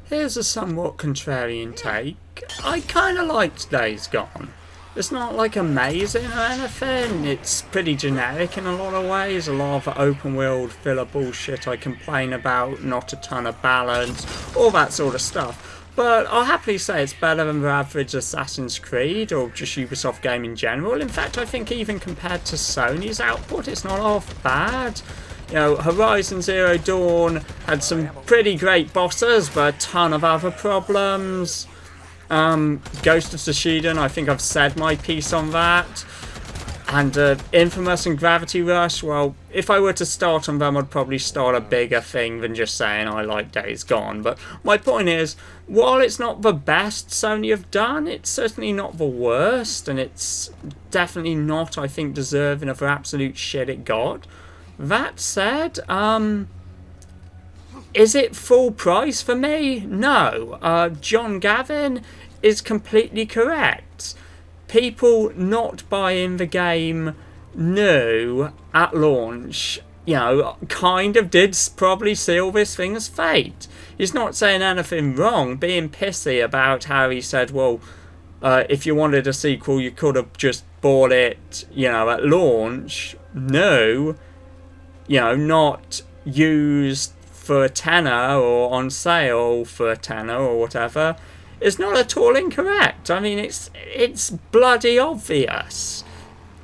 Here's a somewhat contrarian take. I kind of liked Days Gone. It's not like amazing or anything, it's pretty generic in a lot of ways. A lot of open world filler bullshit I complain about, not a ton of balance, all that sort of stuff. But I'll happily say it's better than the average Assassin's Creed or just Ubisoft game in general. In fact, I think even compared to Sony's output, it's not half bad. You know, Horizon Zero Dawn had some pretty great bosses, but a ton of other problems. Ghost of Tsushima, I think I've said my piece on that. And Infamous and Gravity Rush, well, if I were to start on them, I'd probably start a bigger thing than just saying I like Days Gone. But my point is, while it's not the best Sony have done, it's certainly not the worst, and it's definitely not, I think, deserving of the absolute shit it got. That said, is it full price for me? No. John Garvin is completely correct. People not buying the game new at launch, you know, kind of did probably seal this thing as fate. He's not saying anything wrong, being pissy about how he said, well, if you wanted a sequel, you could have just bought it, you know, at launch. No. You know, not used for a tenner or on sale for a tenner or whatever, is not at all incorrect. I mean, it's bloody obvious.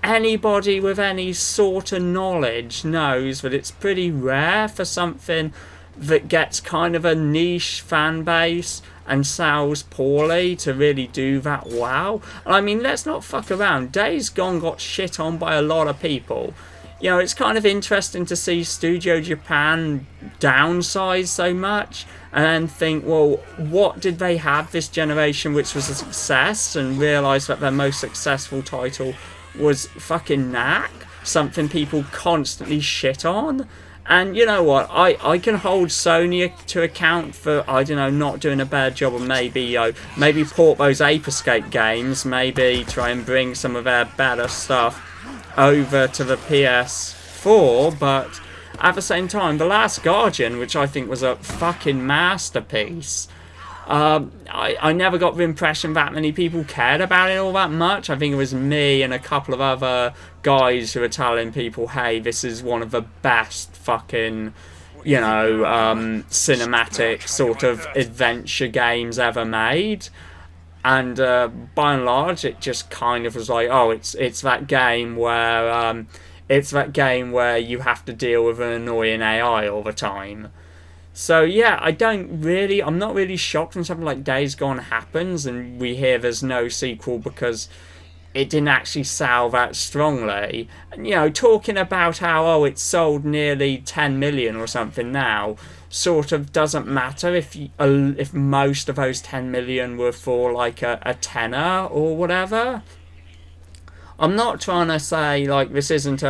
Anybody with any sort of knowledge knows that it's pretty rare for something that gets kind of a niche fan base and sells poorly to really do that well. And I mean, let's not fuck around. Days Gone got shit on by a lot of people. You know, it's kind of interesting to see Studio Japan downsize so much and think, well, what did they have this generation which was a success, and realise that their most successful title was fucking Knack, something people constantly shit on. And you know what, I can hold Sony to account for, I don't know, not doing a bad job, or maybe maybe port those Ape Escape games, maybe try and bring some of their better stuff over to the PS4, but at the same time, The Last Guardian, which I think was a fucking masterpiece, I never got the impression that many people cared about it all that much. I think it was me and a couple of other guys who were telling people, hey, this is one of the best fucking, you know, cinematic sort of adventure games ever made. And by and large, it just kind of was like, oh, it's that game where you have to deal with an annoying AI all the time. So yeah, I'm not really shocked when something like Days Gone happens and we hear there's no sequel because it didn't actually sell that strongly. And, you know, talking about how, it's sold nearly 10 million or something now, sort of doesn't matter if most of those 10 million were for like a tenner or whatever. I'm not trying to say like this isn't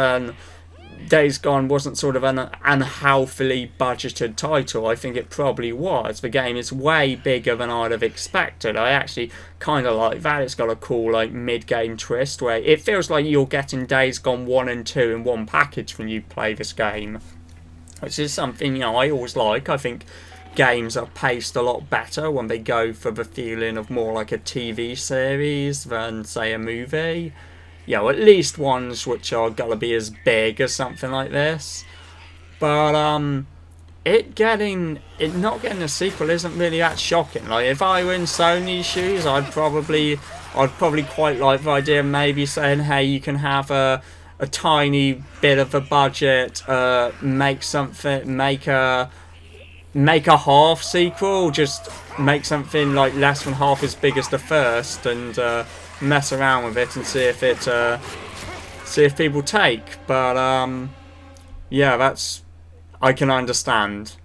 Days Gone wasn't sort of an unhealthily budgeted title. I think it probably was. The game is way bigger than I'd have expected. I actually kind of like that. It's got a cool like mid-game twist where it feels like you're getting Days Gone 1 and 2 in one package when you play this game, which is something, you know, I always like. I think games are paced a lot better when they go for the feeling of more like a TV series than, say, a movie. You know, at least ones which are gonna be as big as something like this. But it not getting a sequel isn't really that shocking. Like, if I were in Sony's shoes, I'd probably quite like the idea of maybe saying, hey, you can have a tiny bit of a budget, make a half sequel, just make something like less than half as big as the first, and mess around with it and see if people take. But yeah, I can understand.